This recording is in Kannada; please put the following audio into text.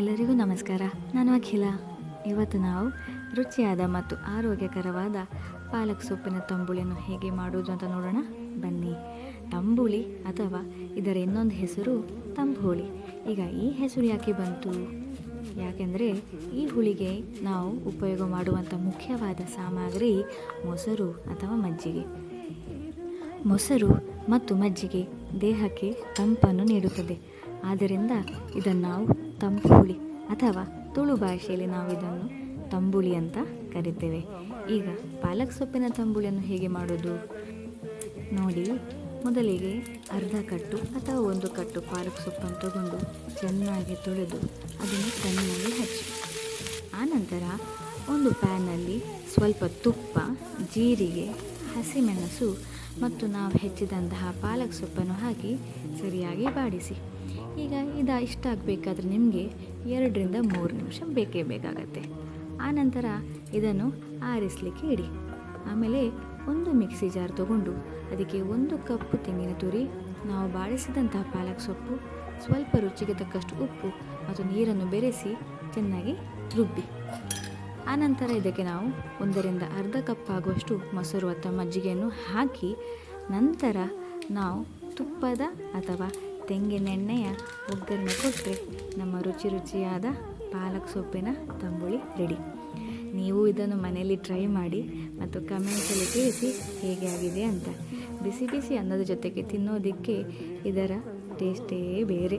ಎಲ್ಲರಿಗೂ ನಮಸ್ಕಾರ. ನಾನು ಅಖಿಲ. ಇವತ್ತು ನಾವು ರುಚಿಯಾದ ಮತ್ತು ಆರೋಗ್ಯಕರವಾದ ಪಾಲಕ್ ಸೊಪ್ಪಿನ ತಂಬುಳಿಯನ್ನು ಹೇಗೆ ಮಾಡುವುದು ಅಂತ ನೋಡೋಣ ಬನ್ನಿ. ತಂಬುಳಿ ಅಥವಾ ಇದರ ಇನ್ನೊಂದು ಹೆಸರು ತಂಬುಳಿ. ಈಗ ಈ ಹೆಸರು ಯಾಕೆ ಬಂತು? ಯಾಕೆಂದರೆ ಈ ಹುಳಿಗೆ ನಾವು ಉಪಯೋಗ ಮಾಡುವಂಥ ಮುಖ್ಯವಾದ ಸಾಮಗ್ರಿ ಮೊಸರು ಅಥವಾ ಮಜ್ಜಿಗೆ. ಮೊಸರು ಮತ್ತು ಮಜ್ಜಿಗೆ ದೇಹಕ್ಕೆ ತಂಪನ್ನು ನೀಡುತ್ತದೆ. ಆದ್ದರಿಂದ ಇದನ್ನು ನಾವು ತಂಪು ಹುಳಿ ಅಥವಾ ತುಳು ಭಾಷೆಯಲ್ಲಿ ನಾವು ಇದನ್ನು ತಂಬುಳಿ ಅಂತ ಕರಿತೇವೆ. ಈಗ ಪಾಲಕ್ ಸೊಪ್ಪಿನ ತಂಬುಳಿಯನ್ನು ಹೇಗೆ ಮಾಡೋದು ನೋಡಿ. ಮೊದಲಿಗೆ ಅರ್ಧ ಕಟ್ಟು ಅಥವಾ ಒಂದು ಕಟ್ಟು ಪಾಲಕ್ ಸೊಪ್ಪನ್ನು ತಗೊಂಡು ಚೆನ್ನಾಗಿ ತೊಳೆದು ಅದನ್ನು ಚೆನ್ನಾಗಿ ಹಚ್ಚಿ, ಆನಂತರ ಒಂದು ಪ್ಯಾನಲ್ಲಿ ಸ್ವಲ್ಪ ತುಪ್ಪ, ಜೀರಿಗೆ, ಹಸಿಮೆಣಸು ಮತ್ತು ನಾವು ಹೆಚ್ಚಿದಂತಹ ಪಾಲಕ್ ಸೊಪ್ಪನ್ನು ಹಾಕಿ ಸರಿಯಾಗಿ ಬಾಡಿಸಿ. ಈಗ ಇಷ್ಟ ಆಗಬೇಕಾದ್ರೆ ನಿಮಗೆ 2-3 ನಿಮಿಷ ಬೇಕೇ ಬೇಕಾಗತ್ತೆ. ಆನಂತರ ಇದನ್ನು ಆರಿಸಲಿಕ್ಕೆ ಇಡಿ. ಆಮೇಲೆ ಒಂದು ಮಿಕ್ಸಿ ಜಾರ್ ತಗೊಂಡು ಅದಕ್ಕೆ 1 ಕಪ್ಪು ತೆಂಗಿನ ತುರಿ, ನಾವು ಬಾಡಿಸಿದಂತಹ ಪಾಲಕ್ ಸೊಪ್ಪು, ಸ್ವಲ್ಪ ರುಚಿಗೆ ತಕ್ಕಷ್ಟು ಉಪ್ಪು ಮತ್ತು ನೀರನ್ನು ಬೆರೆಸಿ ಚೆನ್ನಾಗಿ ರುಬ್ಬಿ. ಆನಂತರ ಇದಕ್ಕೆ ನಾವು 1-1/2 ಕಪ್ ಆಗುವಷ್ಟು ಮೊಸರು ಅಥವಾ ಮಜ್ಜಿಗೆಯನ್ನು ಹಾಕಿ, ನಂತರ ನಾವು ತುಪ್ಪದ ಅಥವಾ ತೆಂಗಿನೆಣ್ಣೆಯ ಒಗ್ಗರಣೆ ಕೊಟ್ಟರೆ ನಮ್ಮ ರುಚಿಯಾದ ಪಾಲಕ್ ಸೊಪ್ಪಿನ ತಂಬುಳಿ ರೆಡಿ. ನೀವು ಇದನ್ನು ಮನೆಯಲ್ಲಿ ಟ್ರೈ ಮಾಡಿ ಮತ್ತು ಕಮೆಂಟ್ಸಲ್ಲಿ ತಿಳಿಸಿ ಹೇಗೆ ಆಗಿದೆ ಅಂತ. ಬಿಸಿ ಬಿಸಿ ಅನ್ನದ ಜೊತೆಗೆ ತಿನ್ನೋದಕ್ಕೆ ಇದರ ಟೇಸ್ಟೇ ಬೇರೆ.